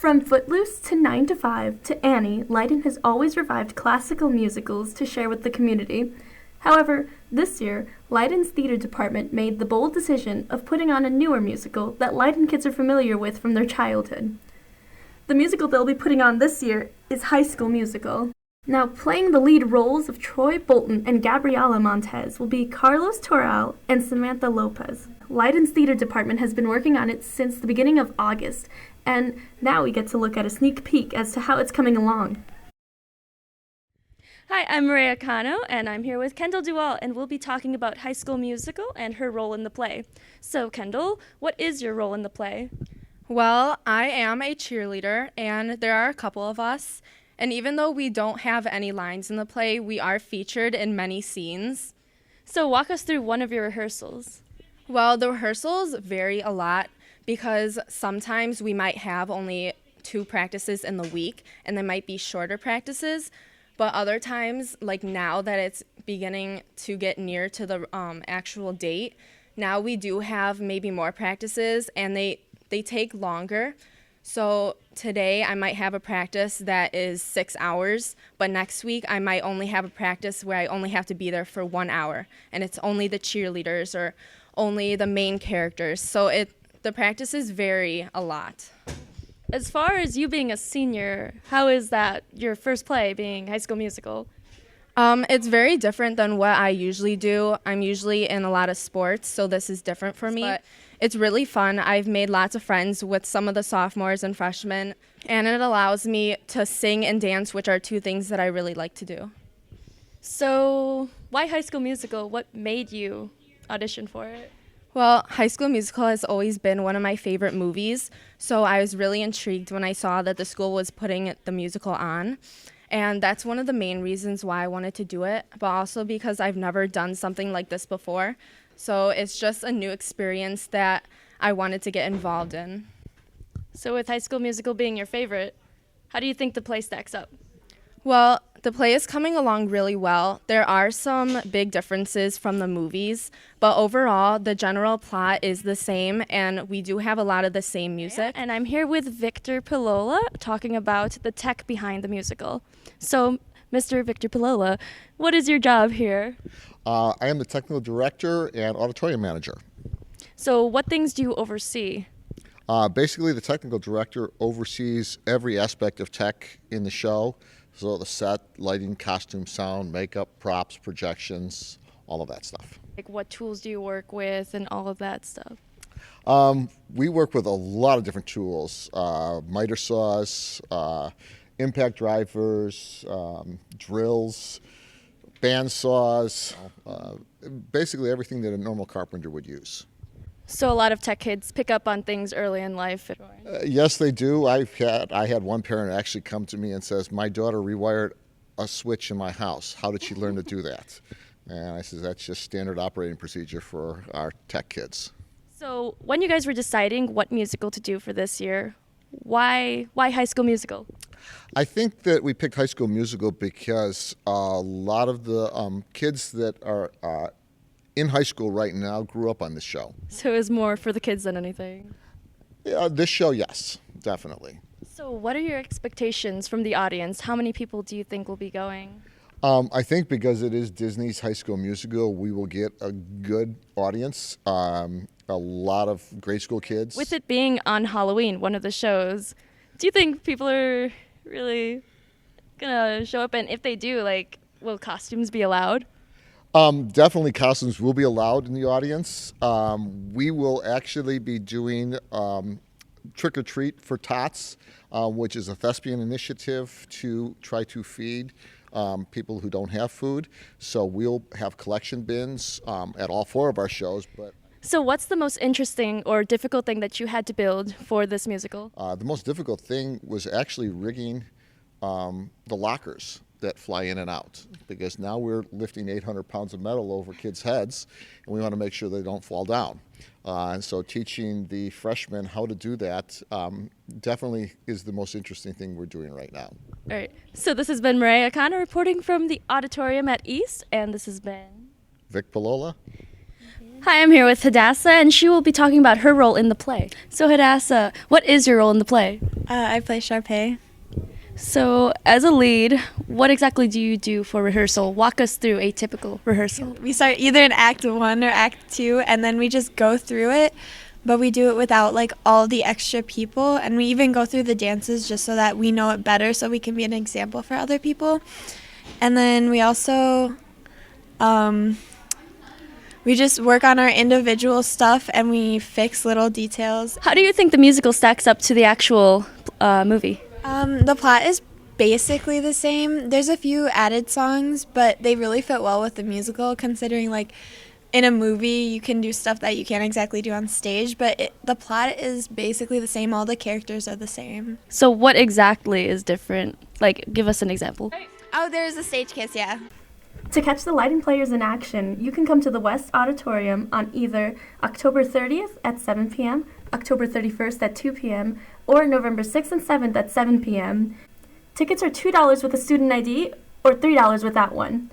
From Footloose to 9 to 5 to Annie, Leiden has always revived classical musicals to share with the community. However, this year, Leiden's theater department made the bold decision of putting on a newer musical that Leiden kids are familiar with from their childhood. The musical they'll be putting on this year is High School Musical. Now, playing the lead roles of Troy Bolton and Gabriela Montez will be Carlos Toral and Samantha Lopez. Leiden's theater department has been working on it since the beginning of August, and now we get to look at a sneak peek as to how it's coming along. Hi, I'm Maria Cano, and I'm here with Kendall Duval, and we'll be talking about High School Musical and her role in the play. So, Kendall, what is your role in the play? Well, I am a cheerleader, and there are a couple of us. And even though we don't have any lines in the play, we are featured in many scenes. So walk us through one of your rehearsals. Well, the rehearsals vary a lot because sometimes we might have only 2 practices in the week, and they might be shorter practices. But other times, like now that it's beginning to get near to the actual date, now we do have maybe more practices, and they take longer. So today I might have a practice that is 6 hours, but next week I might only have a practice where I only have to be there for 1 hour, and it's only the cheerleaders or only the main characters. So the practices vary a lot. As far as you being a senior, how is that your first play being High School Musical? It's very different than what I usually do. I'm usually in a lot of sports, so this is different for me. But it's really fun. I've made lots of friends with some of the sophomores and freshmen, and it allows me to sing and dance, which are 2 things that I really like to do. So why High School Musical? What made you audition for it? Well, High School Musical has always been one of my favorite movies, so I was really intrigued when I saw that the school was putting the musical on. And that's one of the main reasons why I wanted to do it, but also because I've never done something like this before. So it's just a new experience that I wanted to get involved in. So with High School Musical being your favorite, how do you think the play stacks up? Well, the play is coming along really well. There are some big differences from the movies, but overall, the general plot is the same, and we do have a lot of the same music. And I'm here with Victor Pilola talking about the tech behind the musical. So, Mr. Victor Pilola, what is your job here? I am the technical director and auditorium manager. So, what things do you oversee? Basically, the technical director oversees every aspect of tech in the show. So the set, lighting, costume, sound, makeup, props, projections, all of that stuff. Like what tools do you work with and all of that stuff? We work with a lot of different tools, miter saws, impact drivers, drills, band saws, basically everything that a normal carpenter would use. So a lot of tech kids pick up on things early in life. Yes, they do. I had one parent actually come to me and says, my daughter rewired a switch in my house. How did she learn to do that? And I said, that's just standard operating procedure for our tech kids. So when you guys were deciding what musical to do for this year, why High School Musical? I think that we picked High School Musical because a lot of the kids that are in high school right now grew up on this show. So it was more for the kids than anything? This show, yes, definitely. So what are your expectations from the audience? How many people do you think will be going? I think because it is Disney's High School Musical, we will get a good audience, a lot of grade school kids. With it being on Halloween, one of the shows, do you think people are really gonna show up? And if they do, will costumes be allowed? Definitely costumes will be allowed in the audience. We will actually be doing Trick or Treat for Tots, which is a thespian initiative to try to feed people who don't have food. So we'll have collection bins at all 4 of our shows. So what's the most interesting or difficult thing that you had to build for this musical? The most difficult thing was actually rigging the lockers that fly in and out, because now we're lifting 800 pounds of metal over kids' heads, and we want to make sure they don't fall down. And so teaching the freshmen how to do that definitely is the most interesting thing we're doing right now. All right. So this has been Maria Cano reporting from the auditorium at East, and this has been Vic Pilola. Hi, I'm here with Hadassah, and she will be talking about her role in the play. So Hadassah, what is your role in the play? I play Sharpay. So as a lead, what exactly do you do for rehearsal? Walk us through a typical rehearsal. We start either in Act 1 or Act 2, and then we just go through it, but we do it without like all the extra people, and we even go through the dances just so that we know it better so we can be an example for other people. And then we also we just work on our individual stuff and we fix little details. How do you think the musical stacks up to the actual movie? The plot is basically the same. There's a few added songs, but they really fit well with the musical, considering like in a movie you can do stuff that you can't exactly do on stage, but the plot is basically the same. All the characters are the same. So what exactly is different? Like, give us an example. Oh, there's a stage kiss, yeah. To catch the Leiden players in action, you can come to the West Auditorium on either October 30th at 7 p.m., October 31st at 2 p.m., or November 6th and 7th at 7 p.m. Tickets are $2 with a student ID or $3 without one.